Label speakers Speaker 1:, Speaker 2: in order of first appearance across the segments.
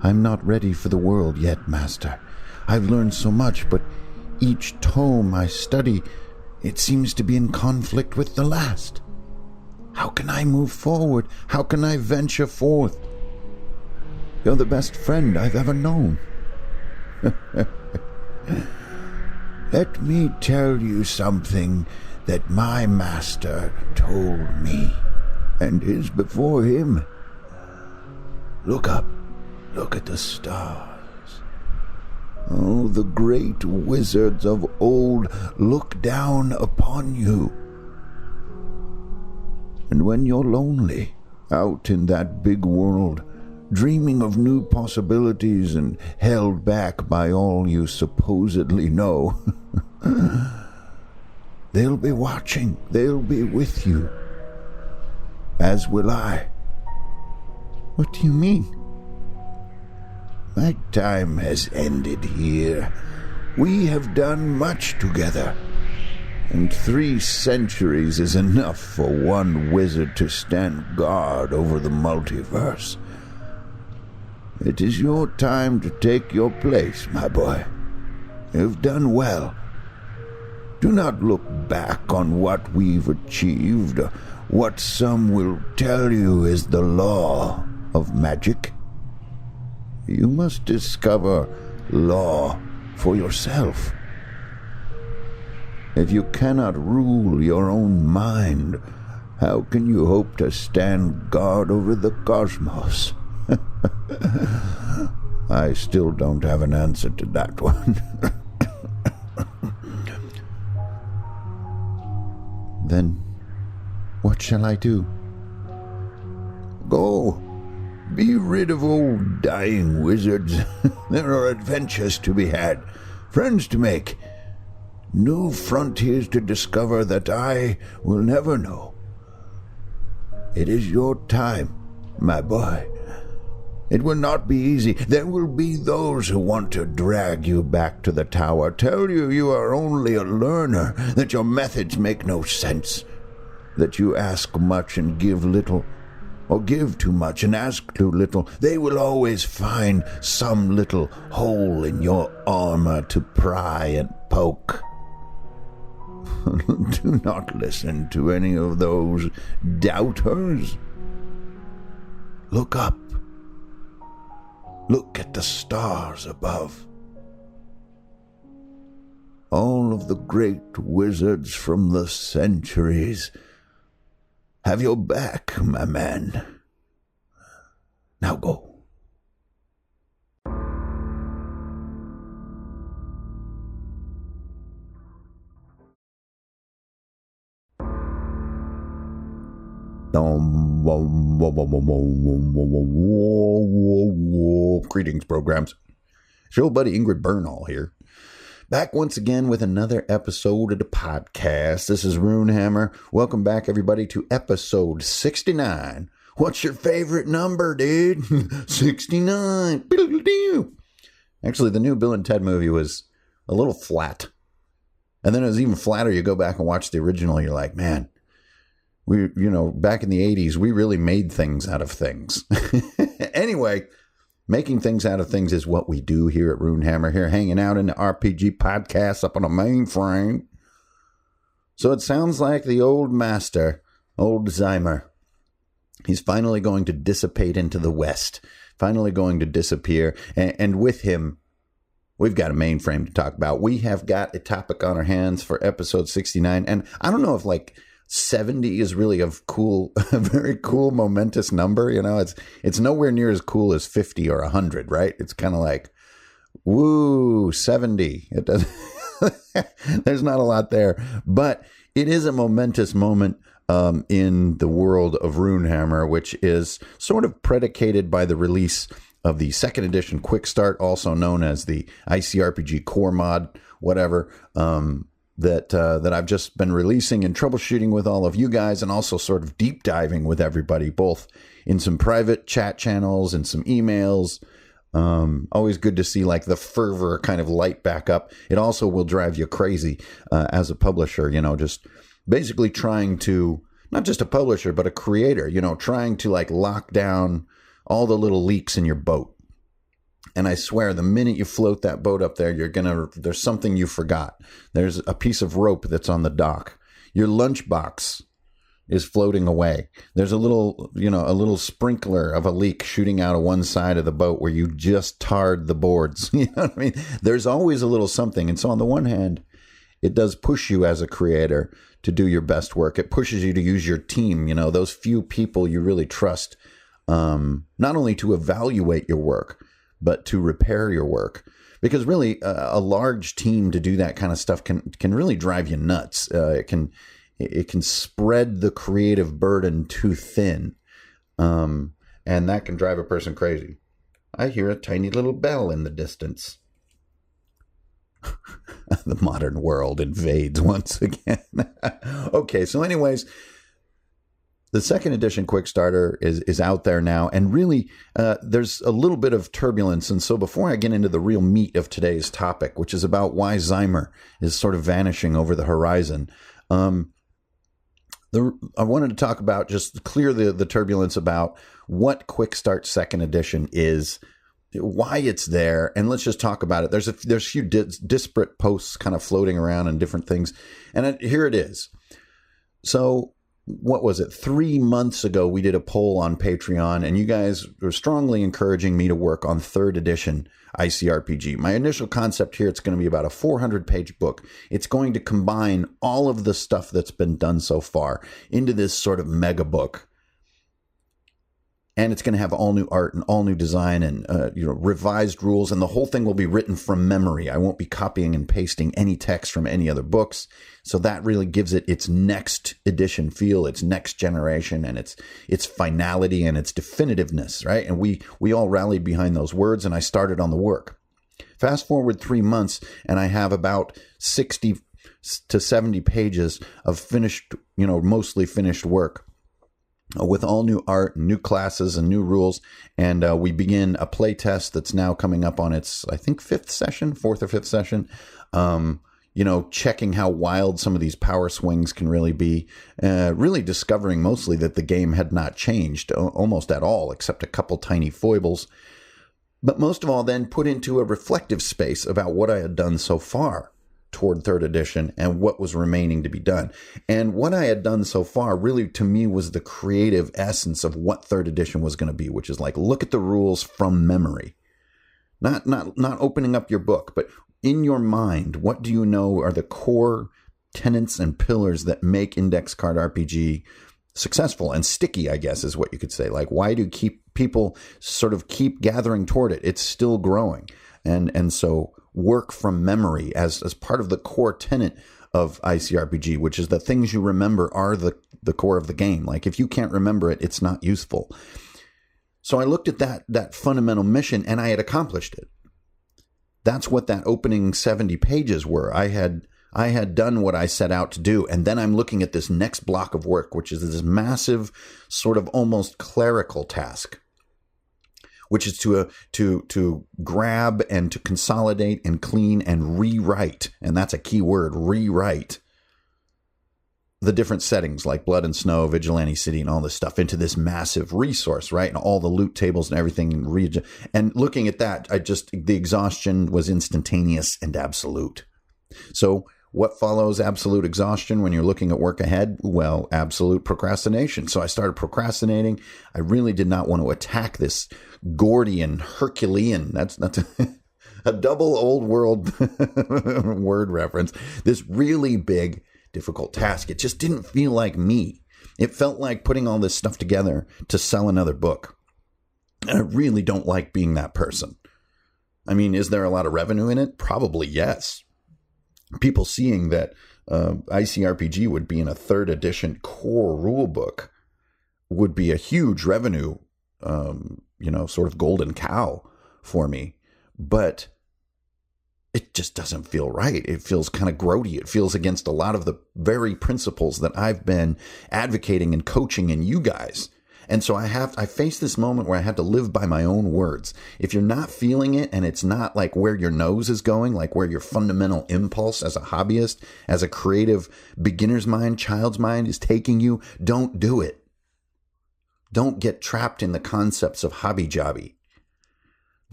Speaker 1: I'm not ready for the world yet, Master. I've learned so much, but each tome I study, it seems to be in conflict with the last. How can I move forward? How can I venture forth? You're the best friend I've ever known. Let me tell you something that my master told me, and is before him. Look up. Look at the stars. Oh, the great wizards of old look down upon you. And when you're lonely, out in that big world, dreaming of new possibilities and held back by all you supposedly know, they'll be watching, they'll be with you. As will I. What do you mean? My time has ended here. We have done much together, and 3 centuries is enough for one wizard to stand guard over the multiverse. It is your time to take your place, my boy. You've done well. Do not look back on what we've achieved, or what some will tell you is the law of magic. You must discover law for yourself. If you cannot rule your own mind, how can you hope to stand guard over the cosmos? I still don't have an answer to that one. Then, what shall I do? Go. Be rid of old dying wizards. There are adventures to be had, friends to make, new frontiers to discover that I will never know. It is your time, my boy. It will not be easy. There will be those who want to drag you back to the tower, tell you you are only a learner, that your methods make no sense, that you ask much and give little, or give too much and ask too little. They will always find some little hole in your armor to pry and poke. Do not listen to any of those doubters. Look up. Look at the stars above. All of the great wizards from the centuries have your back, my man. Now go. Greetings, programs. It's your old buddy Ingrid Bernal here. Back once again with another episode of the podcast. This is Runehammer. Welcome back, everybody, to episode 69. What's your favorite number, dude? 69. Actually, the new Bill and Ted movie was a little flat. And then it was even flatter. You go back and watch the original, you're like, man, back in the 80s, we really made things out of things. Anyway, making things out of things is what we do here at Runehammer, here hanging out in the RPG podcast up on a mainframe. So it sounds like the old master, old Zimer, he's finally going to dissipate into the west, finally going to disappear. And with him, we've got a mainframe to talk about. We have got a topic on our hands for episode 69. And I don't know if 70 is really a very cool, momentous number. It's nowhere near as cool as 50 or 100, right? It's kind of like, woo, 70. It does. There's not a lot there, but it is a momentous moment in the world of Runehammer, which is sort of predicated by the release of the 2nd edition Quick Start, also known as the ICRPG Core Mod, whatever, that I've just been releasing and troubleshooting with all of you guys, and also sort of deep diving with everybody, both in some private chat channels and some emails. Always good to see the fervor kind of light back up. It also will drive you crazy as a publisher, just basically trying to, not just a publisher, but a creator, trying to lock down all the little leaks in your boat. And I swear, the minute you float that boat up there, there's something you forgot. There's a piece of rope that's on the dock. Your lunchbox is floating away. There's a little sprinkler of a leak shooting out of one side of the boat where you just tarred the boards. You know what I mean? There's always a little something. And so on the one hand, it does push you as a creator to do your best work. It pushes you to use your team, those few people you really trust, not only to evaluate your work, but to repair your work. Because really, a large team to do that kind of stuff can really drive you nuts. It can spread the creative burden too thin, and that can drive a person crazy. I hear a tiny little bell in the distance. The modern world invades once again. Okay, so anyways, the second edition Quick Starter is out there now, and really there's a little bit of turbulence. And so before I get into the real meat of today's topic, which is about why Zimer is sort of vanishing over the horizon, I wanted to talk about, just clear the turbulence about what Quick Start second edition is, why it's there, and let's just talk about it. There's a few disparate posts kind of floating around and different things, and here it is. So what was it? 3 months ago, we did a poll on Patreon, and you guys were strongly encouraging me to work on third edition ICRPG. My initial concept here, it's going to be about a 400-page book. It's going to combine all of the stuff that's been done so far into this sort of mega book. And it's going to have all new art and all new design and revised rules, and the whole thing will be written from memory. I won't be copying and pasting any text from any other books. So that really gives it its next edition feel, its next generation, and its finality and its definitiveness, right? And we all rallied behind those words, and I started on the work. Fast forward 3 months, and I have about 60 to 70 pages of finished, mostly finished work, with all new art, new classes, and new rules. And we begin a play test that's now coming up on its, I think, fourth or fifth session. Checking how wild some of these power swings can really be. Really discovering mostly that the game had not changed almost at all, except a couple tiny foibles. But most of all, then put into a reflective space about what I had done so far toward third edition and what was remaining to be done. And what I had done so far really, to me, was the creative essence of what third edition was going to be, which is like, look at the rules from memory. Not opening up your book, but in your mind, what do you know are the core tenets and pillars that make index card RPG successful and sticky, I guess, is what you could say. Like, why do people sort of keep gathering toward it? It's still growing. And so work from memory as part of the core tenet of ICRPG, which is the things you remember are the core of the game. Like, if you can't remember it, it's not useful. So I looked at that fundamental mission, and I had accomplished it. That's what that opening 70 pages were. I had done what I set out to do. And then I'm looking at this next block of work, which is this massive sort of almost clerical task, which is to grab and to consolidate and clean and rewrite. And that's a key word, rewrite the different settings like Blood and Snow, Vigilante City, and all this stuff into this massive resource, right? And all the loot tables and everything. And looking at that, the exhaustion was instantaneous and absolute. So what follows absolute exhaustion when you're looking at work ahead? Well, absolute procrastination. So I started procrastinating. I really did not want to attack this Gordian, Herculean, that's a double old world word reference, this really big, difficult task. It just didn't feel like me. It felt like putting all this stuff together to sell another book. And I really don't like being that person. I mean, is there a lot of revenue in it? Probably yes. People seeing that ICRPG would be in a third edition core rule book would be a huge revenue, sort of golden cow for me. But it just doesn't feel right. It feels kind of grody. It feels against a lot of the very principles that I've been advocating and coaching in you guys. And so I face this moment where I have to live by my own words. If you're not feeling it and it's not like where your nose is going, like where your fundamental impulse as a hobbyist, as a creative beginner's mind, child's mind is taking you, don't do it. Don't get trapped in the concepts of hobby jobby.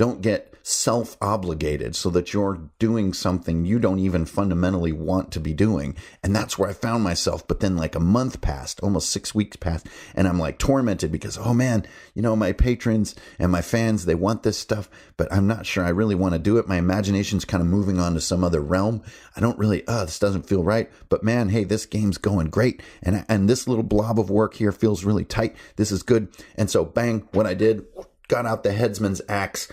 Speaker 1: Don't get self-obligated so that you're doing something you don't even fundamentally want to be doing. And that's where I found myself. But then like a month passed, almost 6 weeks passed, and I'm like tormented because, oh man, my patrons and my fans, they want this stuff, but I'm not sure I really want to do it. My imagination's kind of moving on to some other realm. I don't really, this doesn't feel right. But man, hey, this game's going great. And this little blob of work here feels really tight. This is good. And so bang, what I did, got out the headsman's axe,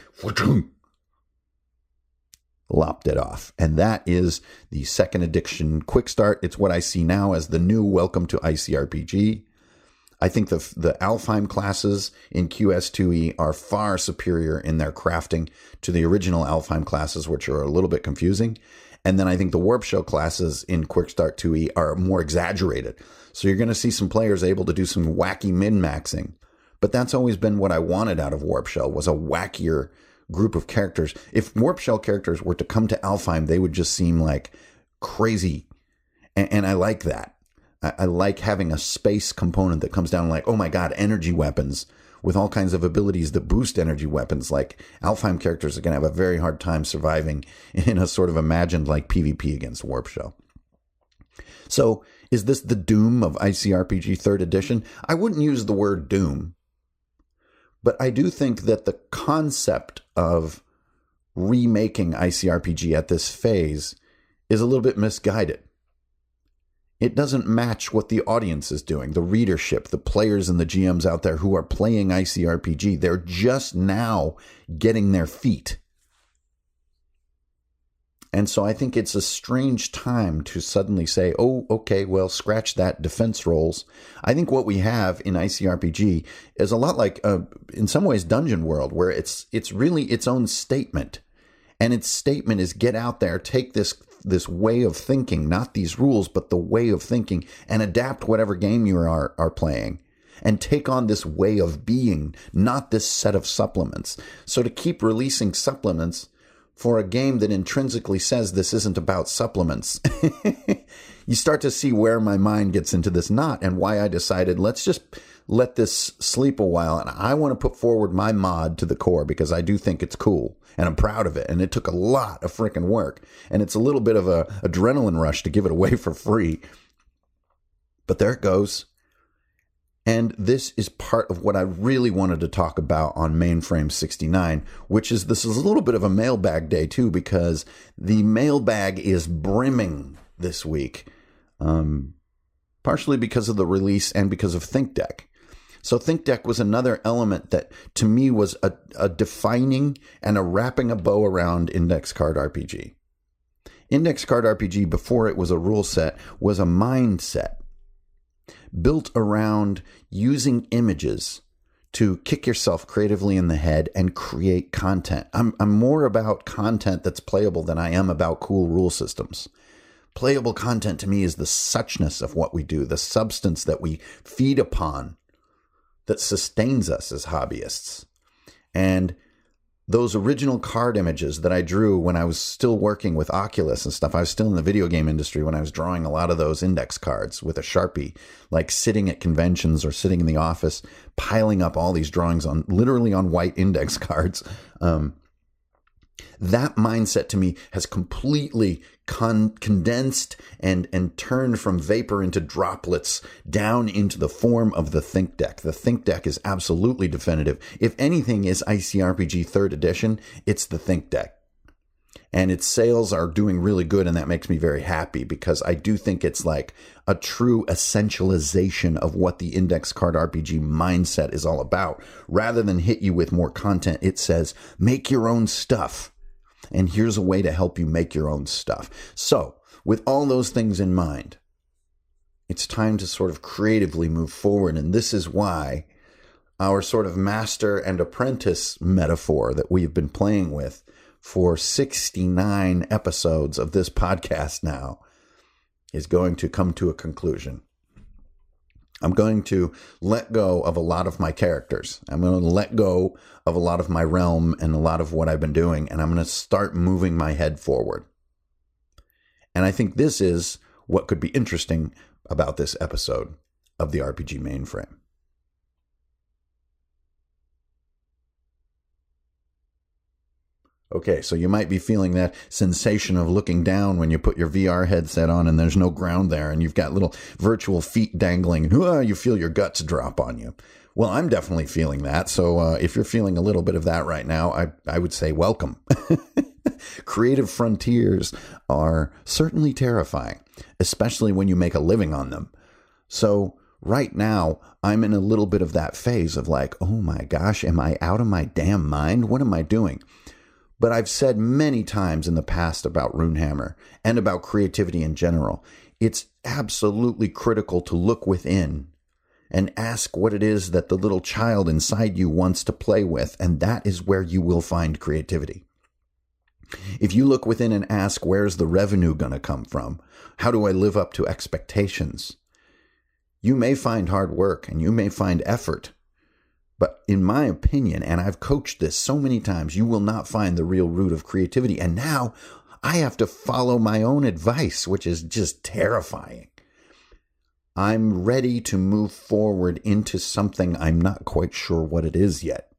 Speaker 1: lopped it off. And that is the second edition quick start. It's what I see now as the new welcome to ICRPG. I think the Alfheim classes in QS2E are far superior in their crafting to the original Alfheim classes, which are a little bit confusing. And then I think the Warp Shell classes in Quick Start 2E are more exaggerated. So you're going to see some players able to do some wacky min-maxing. But that's always been what I wanted out of Warp Shell, was a wackier group of characters. If Warp Shell characters were to come to Alfheim, they would just seem like crazy. And I like that. I like having a space component that comes down like, oh my God, energy weapons with all kinds of abilities that boost energy weapons. Like Alfheim characters are going to have a very hard time surviving in a sort of imagined like PvP against Warp Shell. So is this the doom of ICRPG 3rd edition? I wouldn't use the word doom, but I do think that the concept of remaking ICRPG at this phase is a little bit misguided. It doesn't match what the audience is doing, the readership, the players and the GMs out there who are playing ICRPG. They're just now getting their feet. And so I think it's a strange time to suddenly say, oh, okay, well, scratch that, defense rolls. I think what we have in ICRPG is a lot like, in some ways, Dungeon World, where it's really its own statement. And its statement is get out there, take this way of thinking, not these rules, but the way of thinking, and adapt whatever game you are playing. And take on this way of being, not this set of supplements. So to keep releasing supplements for a game that intrinsically says this isn't about supplements, you start to see where my mind gets into this knot and why I decided let's just let this sleep a while. And I want to put forward my mod to the core because I do think it's cool and I'm proud of it. And it took a lot of freaking work. And it's a little bit of a adrenaline rush to give it away for free. But there it goes. And this is part of what I really wanted to talk about on Mainframe 69, which is this is a little bit of a mailbag day too, because the mailbag is brimming this week, partially because of the release and because of ThinkDeck. So ThinkDeck was another element that to me was a defining and a wrapping a bow around Index Card RPG. Index Card RPG, before it was a rule set, was a mindset built around using images to kick yourself creatively in the head and create content. I'm more about content that's playable than I am about cool rule systems. Playable content to me is the suchness of what we do, the substance that we feed upon that sustains us as hobbyists. And those original card images that I drew when I was still working with Oculus and stuff, I was still in the video game industry when I was drawing a lot of those index cards with a Sharpie, like sitting at conventions or sitting in the office, piling up all these drawings on literally on white index cards. That mindset to me has completely condensed and turned from vapor into droplets down into the form of the ThinkDeck. The ThinkDeck is absolutely definitive. If anything is ICRPG 3rd edition, it's the ThinkDeck. And its sales are doing really good, and that makes me very happy because I do think it's like a true essentialization of what the Index Card RPG mindset is all about. Rather than hit you with more content, it says, make your own stuff. And here's a way to help you make your own stuff. So, with all those things in mind, it's time to sort of creatively move forward. And this is why our sort of master and apprentice metaphor that we've been playing with for 69 episodes of this podcast now is going to come to a conclusion. I'm going to let go of a lot of my characters. I'm going to let go of a lot of my realm and a lot of what I've been doing, and I'm going to start moving my head forward. And I think this is what could be interesting about this episode of the RPG Mainframe. Okay, so you might be feeling that sensation of looking down when you put your VR headset on and there's no ground there and you've got little virtual feet dangling and you feel your guts drop on you. Well, I'm definitely feeling that. So if you're feeling a little bit of that right now, I would say welcome. Creative frontiers are certainly terrifying, especially when you make a living on them. So right now, I'm in a little bit of that phase of like, oh my gosh, am I out of my damn mind? What am I doing? But I've said many times in the past about Runehammer and about creativity in general, it's absolutely critical to look within and ask what it is that the little child inside you wants to play with, and that is where you will find creativity. If you look within and ask, where's the revenue going to come from? How do I live up to expectations? You may find hard work and you may find effort. But in my opinion, and I've coached this so many times, you will not find the real root of creativity. And now I have to follow my own advice, which is just terrifying. I'm ready to move forward into something I'm not quite sure what it is yet.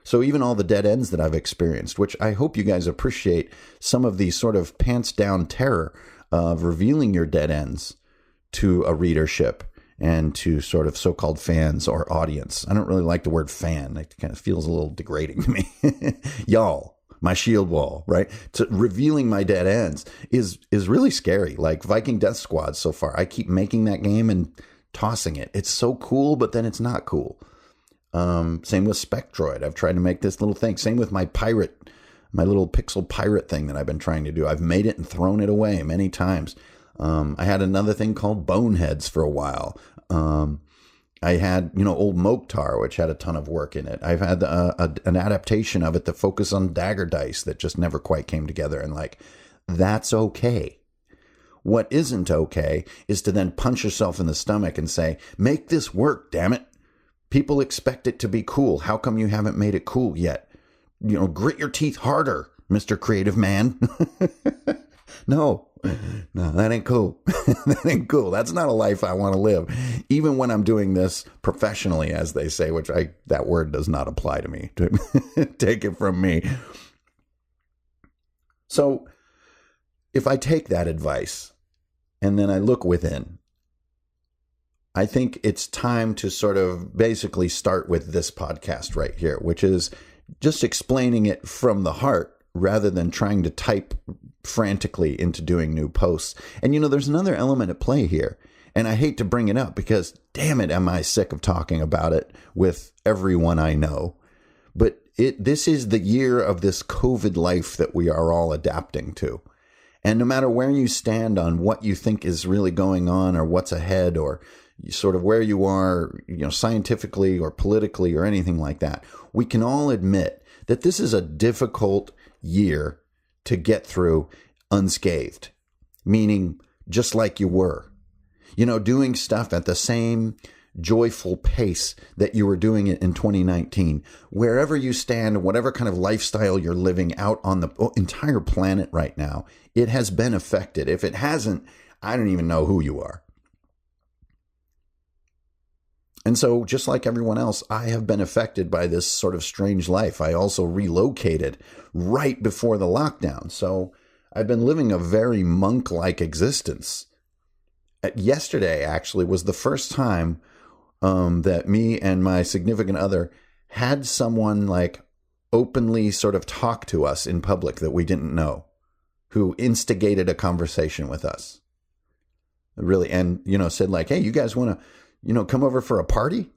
Speaker 1: So even all the dead ends that I've experienced, which I hope you guys appreciate some of the sort of pants down terror of revealing your dead ends to a readership and to sort of so-called fans or audience. I don't really like the word fan. It kind of feels a little degrading to me. Y'all, my shield wall, right? Revealing my dead ends is really scary. Like Viking Death Squad so far. I keep making that game and tossing it. It's so cool, but then it's not cool. Same with Spectroid. I've tried to make this little thing. Same with my pirate, my little pixel pirate thing that I've been trying to do. I've made it and thrown it away many times. I had another thing called Boneheads for a while. I had, old Mokhtar, which had a ton of work in it. I've had an adaptation of it that focused on dagger dice that just never quite came together. And that's okay. What isn't okay is to then punch yourself in the stomach and say, make this work, damn it. People expect it to be cool. How come you haven't made it cool yet? Grit your teeth harder, Mr. Creative Man. No, that ain't cool. That ain't cool. That's not a life I want to live. Even when I'm doing this professionally, as they say, which that word does not apply to me. Take it from me. So if I take that advice and then I look within, I think it's time to sort of basically start with this podcast right here, which is just explaining it from the heart rather than trying to type frantically into doing new posts. And there's another element at play here. And I hate to bring it up because, damn it, am I sick of talking about it with everyone I know. But this is the year of this COVID life that we are all adapting to. And no matter where you stand on what you think is really going on or what's ahead or sort of where you are, scientifically or politically or anything like that, we can all admit that this is a difficult year to get through unscathed, meaning just like you were, doing stuff at the same joyful pace that you were doing it in 2019, wherever you stand, whatever kind of lifestyle you're living out on the entire planet right now, it has been affected. If it hasn't, I don't even know who you are. And so just like everyone else, I have been affected by this sort of strange life. I also relocated right before the lockdown. So I've been living a very monk-like existence. Yesterday, actually, was the first time that me and my significant other had someone openly sort of talk to us in public that we didn't know, who instigated a conversation with us. Really, and, said hey, you guys want to, come over for a party?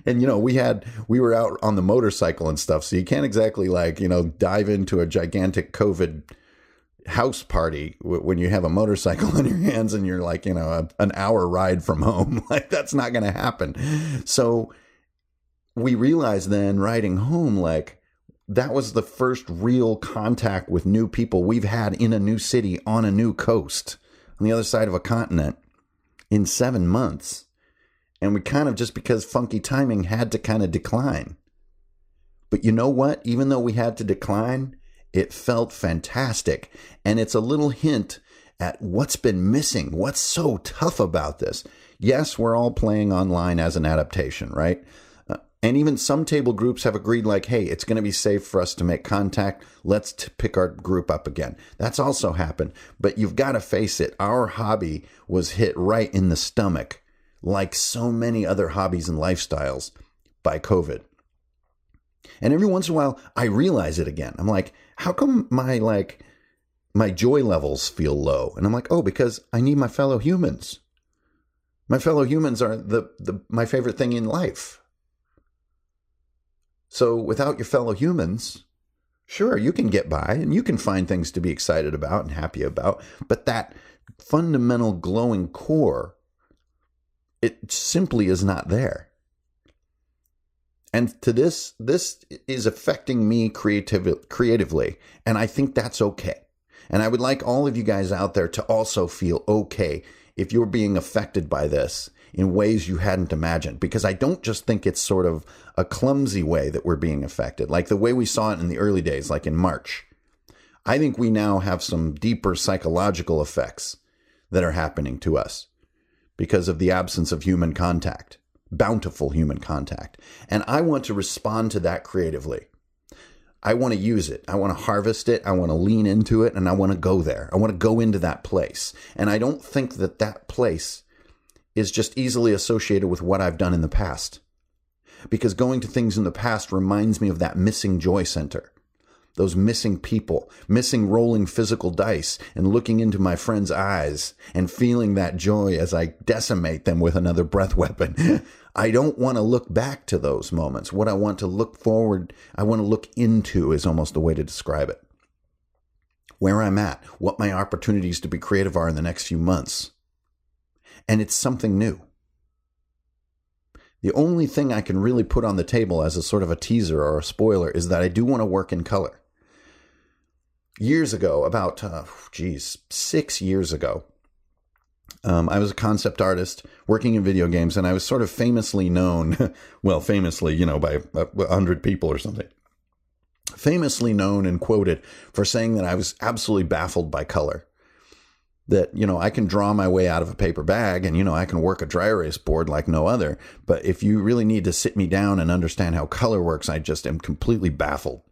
Speaker 1: And, we were out on the motorcycle and stuff. So you can't exactly dive into a gigantic COVID house party when you have a motorcycle in your hands and you're an hour ride from home. That's not going to happen. So we realized then riding home, that was the first real contact with new people we've had in a new city on a new coast on the other side of a continent in 7 months. And we kind of, just because funky timing, had to kind of decline. But you know what? Even though we had to decline, it felt fantastic. And it's a little hint at what's been missing. What's so tough about this? Yes, we're all playing online as an adaptation, right? And even some table groups have agreed like, hey, it's going to be safe for us to make contact. Let's pick our group up again. That's also happened. But you've got to face it. Our hobby was hit right in the stomach, like so many other hobbies and lifestyles, by COVID. And every once in a while, I realize it again. I'm like, how come my joy levels feel low? And I'm like, oh, because I need my fellow humans. My fellow humans are my favorite thing in life. So without your fellow humans, sure, you can get by and you can find things to be excited about and happy about. But that fundamental glowing core, it simply is not there. And to this is affecting me creatively. And I think that's okay. And I would like all of you guys out there to also feel okay if you're being affected by this in ways you hadn't imagined. Because I don't just think it's sort of a clumsy way that we're being affected, like the way we saw it in the early days, like in March. I think we now have some deeper psychological effects that are happening to us because of the absence of human contact, bountiful human contact. And I want to respond to that creatively. I want to use it. I want to harvest it. I want to lean into it, and I want to go there. I want to go into that place. And I don't think that that place is just easily associated with what I've done in the past. Because going to things in the past reminds me of that missing joy center. Those missing people, missing rolling physical dice and looking into my friends' eyes and feeling that joy as I decimate them with another breath weapon. I don't want to look back to those moments. What I want to look forward, I want to look into is almost the way to describe it. Where I'm at, what my opportunities to be creative are in the next few months. And it's something new. The only thing I can really put on the table as a sort of a teaser or a spoiler is that I do want to work in color. Years ago, about, 6 years ago, I was a concept artist working in video games, and I was sort of famously known, well, famously, by 100 people or something, famously known and quoted for saying that I was absolutely baffled by color. That, I can draw my way out of a paper bag and, I can work a dry erase board like no other. But if you really need to sit me down and understand how color works, I just am completely baffled.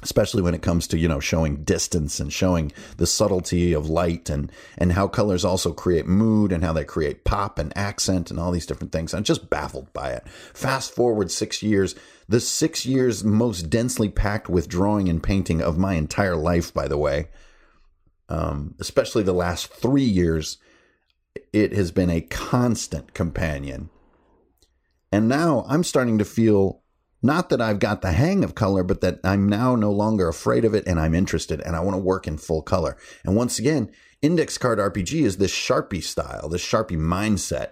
Speaker 1: Especially when it comes to, showing distance and showing the subtlety of light and how colors also create mood and how they create pop and accent and all these different things. I'm just baffled by it. Fast forward 6 years, the 6 years most densely packed with drawing and painting of my entire life, by the way. Especially the last 3 years, it has been a constant companion. And now I'm starting to feel not that I've got the hang of color, but that I'm now no longer afraid of it and I'm interested and I want to work in full color. And once again, Index Card RPG is this Sharpie style, this Sharpie mindset,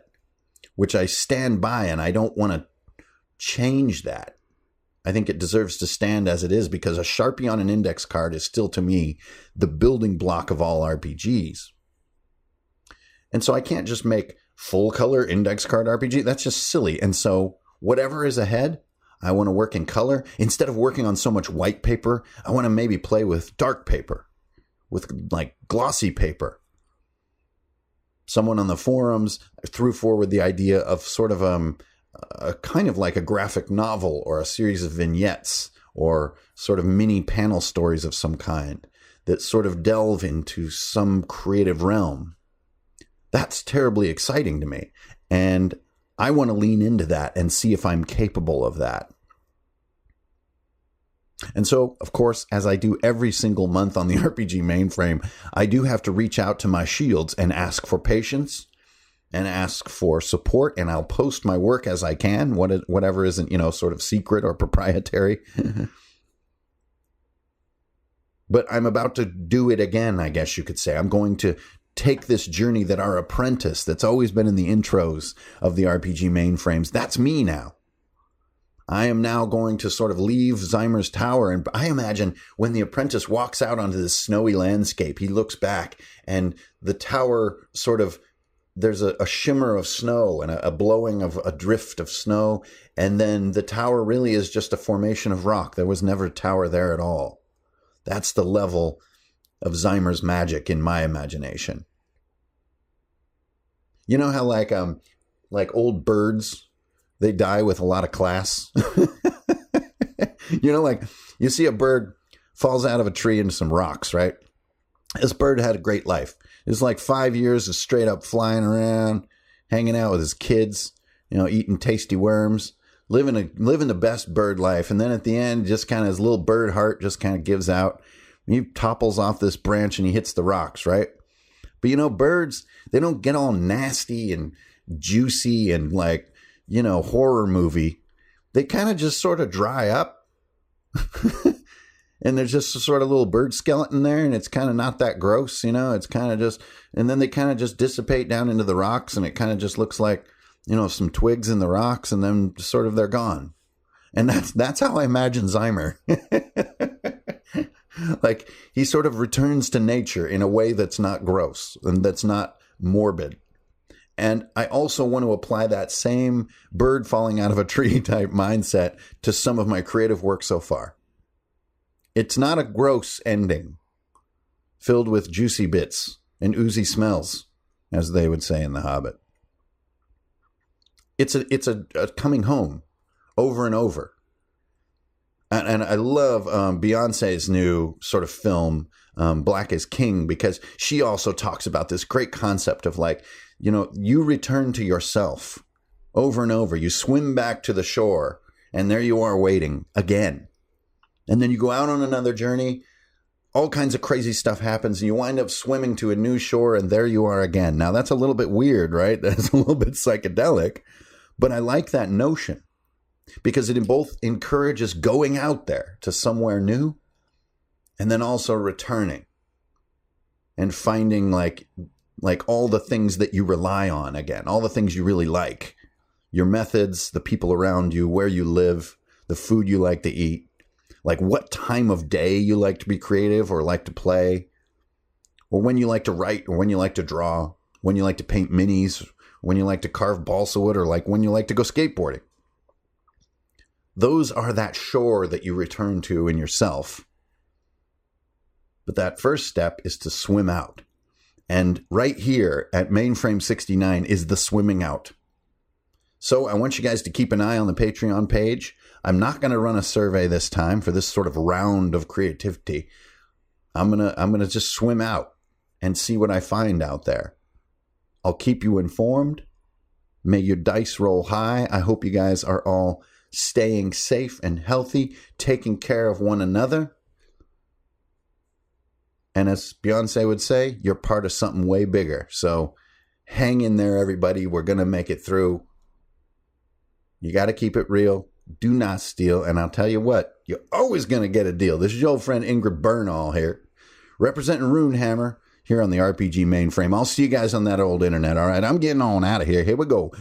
Speaker 1: which I stand by and I don't want to change that. I think it deserves to stand as it is because a Sharpie on an index card is still, to me, the building block of all RPGs. And so I can't just make full color index card RPG. That's just silly. And so whatever is ahead, I want to work in color. Instead of working on so much white paper, I want to maybe play with dark paper, with like glossy paper. Someone on the forums threw forward the idea of sort of a kind of like a graphic novel or a series of vignettes or sort of mini panel stories of some kind that sort of delve into some creative realm. That's terribly exciting to me. And I want to lean into that and see if I'm capable of that. And so, of course, as I do every single month on the RPG Mainframe, I do have to reach out to my shields and ask for patience and ask for support, and I'll post my work as I can, whatever isn't, sort of secret or proprietary. But I'm about to do it again, I guess you could say. I'm going to take this journey that our apprentice, that's always been in the intros of the RPG Mainframes, that's me now. I am now going to sort of leave Zimer's tower, and I imagine when the apprentice walks out onto this snowy landscape, he looks back, and the tower sort of, there's a shimmer of snow and a blowing of a drift of snow. And then the tower really is just a formation of rock. There was never a tower there at all. That's the level of Zimer's magic in my imagination. You know how like old birds they die with a lot of class. Like you see a bird falls out of a tree into some rocks, right? This bird had a great life. It was like 5 years of straight up flying around, hanging out with his kids, eating tasty worms, living the best bird life. And then at the end, just kind of his little bird heart just kind of gives out. He topples off this branch and he hits the rocks, right? But birds, they don't get all nasty and juicy and like, horror movie. They kind of just sort of dry up. And there's just a sort of little bird skeleton there, and it's kind of not that gross, it's kind of just, and then they kind of just dissipate down into the rocks, and it kind of just looks like, some twigs in the rocks, and then sort of they're gone. And that's how I imagine Zimer. Like he sort of returns to nature in a way that's not gross and that's not morbid. And I also want to apply that same bird falling out of a tree type mindset to some of my creative work so far. It's not a gross ending filled with juicy bits and oozy smells, as they would say in The Hobbit. It's a coming home over and over. And I love Beyonce's new sort of film, Black is King, because she also talks about this great concept of like, you return to yourself over and over. You swim back to the shore, and there you are waiting again. And then you go out on another journey. All kinds of crazy stuff happens, and you wind up swimming to a new shore, and there you are again. Now, that's a little bit weird, right? That's a little bit psychedelic. But I like that notion because it both encourages going out there to somewhere new and then also returning and finding like all the things that you rely on again, all the things you really like, your methods, the people around you, where you live, the food you like to eat, like what time of day you like to be creative or like to play, or when you like to write, or when you like to draw, when you like to paint minis, when you like to carve balsa wood, or like when you like to go skateboarding. Those are that shore that you return to in yourself. But that first step is to swim out. And right here at Mainframe 69 is the swimming out. So I want you guys to keep an eye on the Patreon page. I'm not going to run a survey this time for this sort of round of creativity. I'm going to just swim out and see what I find out there. I'll keep you informed. May your dice roll high. I hope you guys are all staying safe and healthy, taking care of one another. And as Beyonce would say, you're part of something way bigger. So hang in there, everybody. We're going to make it through. You got to keep it real. Do not steal. And I'll tell you what, you're always going to get a deal. This is your old friend Ingrid Bernal here, representing Runehammer here on the RPG Mainframe. I'll see you guys on that old internet. All right, I'm getting on out of here. Here we go.